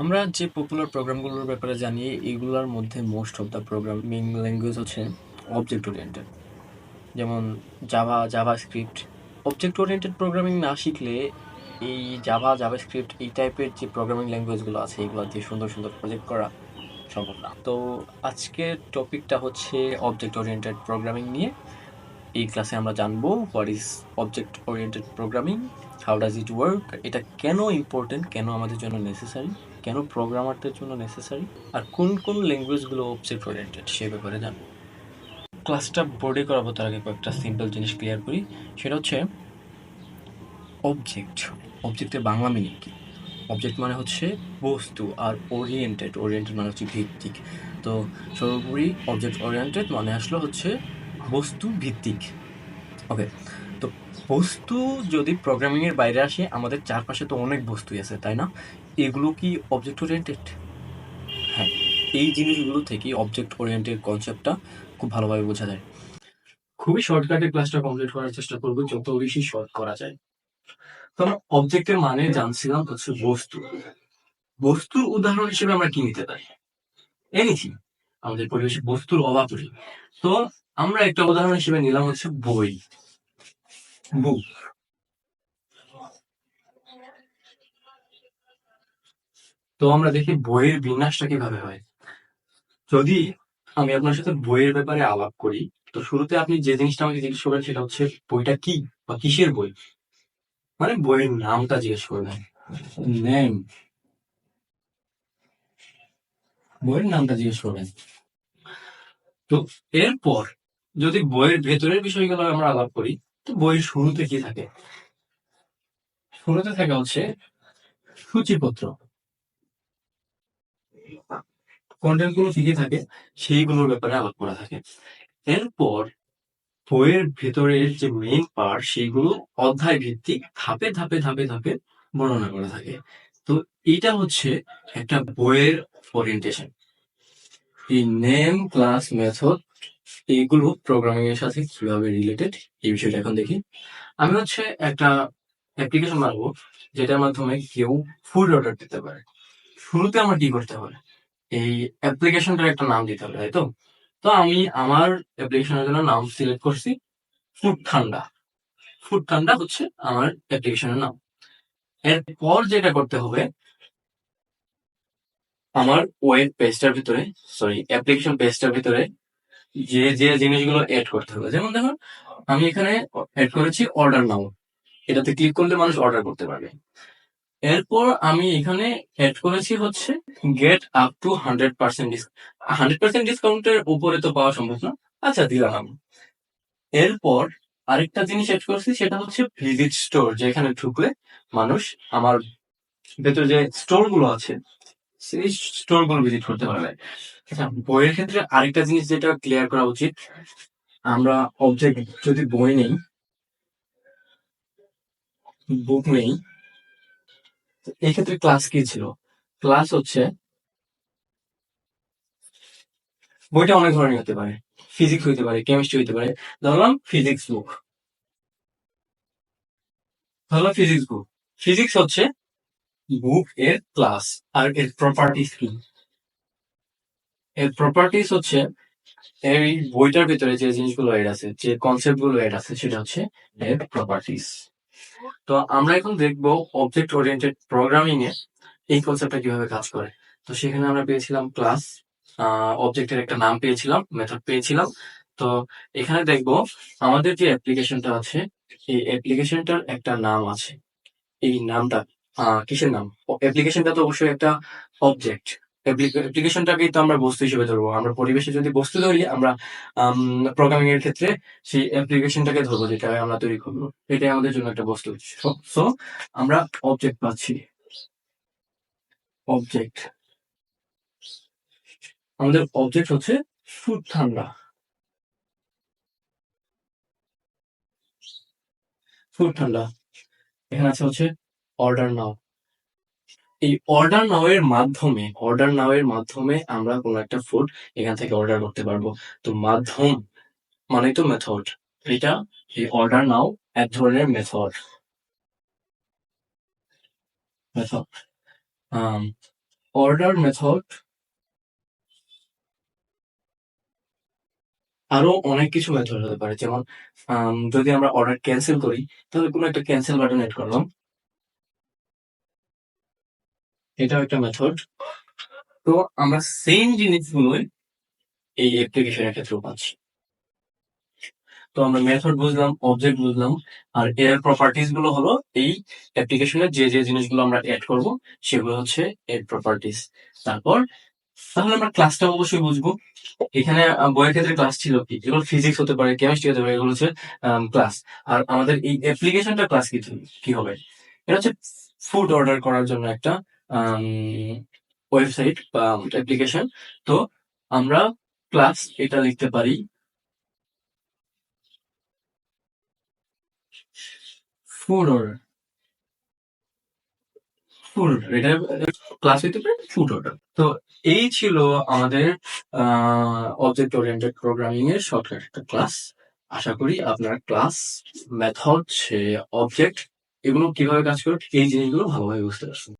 আমরা যে পপুলার প্রোগ্রামগুলোর ব্যাপারে জানি এগুলোর মধ্যে most of the programming language হচ্ছে অবজেক্ট ওরিয়েন্টেড। যেমন Java script. Object oriented programming না শিখলে এই জাভা স্ক্রিপ্ট এই টাইপের যে প্রোগ্রামিং ল্যাঙ্গুয়েজগুলো আছে এগুলো দিয়ে সুন্দর সুন্দর প্রজেক্ট করা সম্ভব না। তো আজকের টপিকটা হচ্ছে অবজেক্ট ওরিয়েন্টেড প্রোগ্রামিং নিয়ে। এই ক্লাসে আমরা জানবো what is object oriented programming, how does it work, এটা কেন ইম্পর্টেন্ট, কেন আমাদের জন্য নেসেসারি, কেন প্রোগ্রামারদের জন্য নেসেসারি, আর কোন কোন ল্যাঙ্গুয়েজগুলো অবজেক্ট ওরিয়েন্টেড সে ব্যাপারে জানবো। ক্লাসটা বোর্ডে করাবো তার আগে কয়েকটা সিম্পল জিনিস ক্লিয়ার করি। সেটা হচ্ছে অবজেক্ট। অবজেক্টের বাংলা মিনিং কি? অবজেক্ট মানে হচ্ছে বস্তু, আর ওরিয়েন্টেড ওরিয়েন্টেড মানে হচ্ছে ভিত্তিক। তো সর্বোপরি অবজেক্ট ওরিয়েন্টেড মানে আসলে হচ্ছে বস্তু ভিত্তিক। ওকে, তো বস্তু যদি প্রোগ্রামিংয়ের বাইরে আসে, আমাদের চারপাশে তো অনেক বস্তুই আছে, তাই না? এগুলো কি অবজেক্ট ওরিয়েন্টেড? হ্যাঁ, এই জিনিসগুলো থেকে অবজেক্ট ওরিয়েন্টেড কনসেপ্টটা খুব ভালোভাবে বোঝা যায়। খুবই শর্টকাটে ক্লাসটা কমপ্লিট করার চেষ্টা করবো, যত বেশি শর্ট করা যায়। তো আমরা অবজেক্টের মানে জানছিলাম হচ্ছে বস্তু। বস্তুর উদাহরণ হিসেবে আমরা কি নিতে পারি? এনিথিং। আমাদের পরিবেশে বস্তুর অভাব নেই। তো আমরা একটা উদাহরণ হিসেবে নিলাম হচ্ছে বই, বুক। তো আমরা দেখি বইয়ের বিন্যাসটা কিভাবে হয়। যদি আমি আপনার সাথে বইয়ের ব্যাপারে আলাপ করি, তো শুরুতে আপনি যে জিনিসটা আমাকে জিজ্ঞেস করবেন সেটা হচ্ছে বইটা কি বা কিসের বই, মানে বইয়ের নামটা জিজ্ঞেস করবেন। নেম, বইয়ের নামটা জিজ্ঞেস করবেন। তো এরপর যদি বইয়ের ভেতরের বিষয়গুলো আমরা আলাপ করি, তো বইয়ের শুরুতে কি থাকে? শুরুতে থাকে হচ্ছে সূচিপত্র, কন্টেন্ট গুলো কি কি থাকে সেইগুলোর ব্যাপারে আলাপ করা থাকে। এরপর বইয়ের ভেতরের যে মেইন পার্ট সেইগুলো অধ্যায় ভিত্তিক ধাপে ধাপে ধাপে ধাপে বর্ণনা করা থাকে। তো এটা হচ্ছে একটা বইয়ের ওরিয়েন্টেশন। এই নেম, ক্লাস, মেথড এইগুলো প্রোগ্রামিং এর সাথে কিভাবে রিলেটেড এই বিষয়টা এখন দেখি। আমি হচ্ছে একটা অ্যাপ্লিকেশন বানাবো যেটার মাধ্যমে কেউ ফুড অর্ডার দিতে পারে। শুরুতে আমার কি করতে হবে? এই অ্যাপ্লিকেশনটার একটা নাম দিতে হবে, তাই তো? তো আমি আমার অ্যাপ্লিকেশনের জন্য নাম সিলেক্ট করছি ফুড ঠান্ডা। ফুড ঠান্ডা হচ্ছে আমার অ্যাপ্লিকেশনের নাম। এরপর যেটা করতে হবে, আমার ওয়েব পেজটার ভিতরে, সরি অ্যাপ্লিকেশন পেজটার ভিতরে যে যে জিনিসগুলো এড করতে হবে, যেমন দেখুন আমি এখানে এড করেছি অর্ডার নাও। এটাতে ক্লিক করলে মানুষ অর্ডার করতে পারবে। এরপর আমি এখানে এড করেছি হচ্ছে গেট আপ টু 100% ডিসকাউন্ট। 100% ডিসকাউন্টের উপরে তো পাওয়া সম্ভব না, আচ্ছা দিলাম আমি। এরপর আরেকটা জিনিস এড করছি, সেটা হচ্ছে ভিজিট স্টোর, যেখানে ঢুকলে মানুষ আমার ভেতরে যে স্টোর গুলো আছে সেই স্টোর গুলো ভিজিট করতে পারবে। আচ্ছা, বইয়ের ক্ষেত্রে আরেকটা জিনিস যেটা ক্লিয়ার করা উচিত, আমরা অবজেক্ট যদি বই নেই, বুক নেই, এই ক্ষেত্রে ক্লাস কি ছিল? ক্লাস হচ্ছে, বইটা অনেক ধরনের হতে পারে, ফিজিক্স হইতে পারে, কেমিস্ট্রি হইতে পারে। ধরলাম ফিজিক্স বুক, ধরলাম ফিজিক্স বুক। ফিজিক্স হচ্ছে বুক এর ক্লাস। আর এর প্রপার্টিস কি? এর প্রপার্টিস হচ্ছে এই বইটার ভিতরে যে জিনিসগুলো এড আছে, যে কনসেপ্ট গুলো এড আছে, সেটা হচ্ছে এর প্রপার্টিস। তো আমরা এখন দেখবো অবজেক্ট ওরিয়েন্টেড প্রোগ্রামিং এ এই কনসেপ্টটা কিভাবে কাজ করে। তো সেখানে আমরা পেয়েছিলাম ক্লাস, অবজেক্টের একটা নাম পেয়েছিলাম, মেথড পেয়েছিলাম। তো এখানে দেখবো আমাদের যে অ্যাপ্লিকেশনটা আছে, এই অ্যাপ্লিকেশনটার একটা নাম আছে। এই নামটা কিসের নাম? অ্যাপ্লিকেশনটা তো অবশ্যই একটা অবজেক্ট। অ্যাপ্লিকেশনটাকেই তো আমরা বস্তু হিসেবে ধরবো। আমরা পরিবেশে যদি বস্তু ধরি, আমরা প্রোগ্রামিং এর ক্ষেত্রে সেই অ্যাপ্লিকেশনটাকে ধরবো, যেটা আমরা তৈরি করবো। এটাই আমাদের জন্য একটা বস্তু। সো আমরা অবজেক্ট পাচ্ছি। অবজেক্ট, আমাদের অবজেক্ট হচ্ছে ফুড ঠান্ডা। ফুড ঠান্ডা, এখানে আছে হচ্ছে অর্ডার নাও। এই অর্ডার নাও এর মাধ্যমে আমরা কোনো একটা ফুড এখান থেকে অর্ডার করতে পারবো। তো মাধ্যম মানে তো মেথড। এটা, এই অর্ডার নাও এক ধরনের মেথড। অর্ডার মেথড আরো অনেক কিছু মেথড হতে পারে, যেমন যদি আমরা অর্ডার ক্যান্সেল করি তাহলে কোনো একটা ক্যান্সেল বাটন এড করলাম, এটাও একটা মেথড। তো আমরা সেম জিনিসগুলোই এই অ্যাপ্লিকেশনের ক্ষেত্রেও পাচ্ছি। তো আমরা মেথড বুঝলাম, অবজেক্ট বুঝলাম, আর এর প্রপার্টিজ গুলো হলো এই অ্যাপ্লিকেশনের যে যে জিনিসগুলো আমরা অ্যাড করব সেগুলো হচ্ছে এর প্রপার্টিজ। তারপর তাহলে আমরা ক্লাসটা অবশ্যই বুঝবো। এখানে বইয়ের ক্ষেত্রে ক্লাস ছিল কি, এগুলো ফিজিক্স হতে পারে, কেমিস্ট্রি হতে পারে, এগুলো হচ্ছে ক্লাস। আর আমাদের এই অ্যাপ্লিকেশনটা ক্লাস কি হবে, এটা হচ্ছে ফুড অর্ডার করার জন্য একটা ওয়েবসাইট বা অ্যাপ্লিকেশন। তো আমরা ক্লাস এটা লিখতে পারি ফুড অর্ডার, ফুড অর্ডার, এটা ক্লাস হইতে পারে ফুড অর্ডার। তো এই ছিল আমাদের অবজেক্ট ওরিয়েন্টেড প্রোগ্রামিং এর শর্টকাট একটা ক্লাস। আশা করি আপনার ক্লাস, মেথড, অবজেক্ট এগুলো কিভাবে কাজ করে এই জিনিসগুলো ভালোভাবে বুঝতে পারছেন।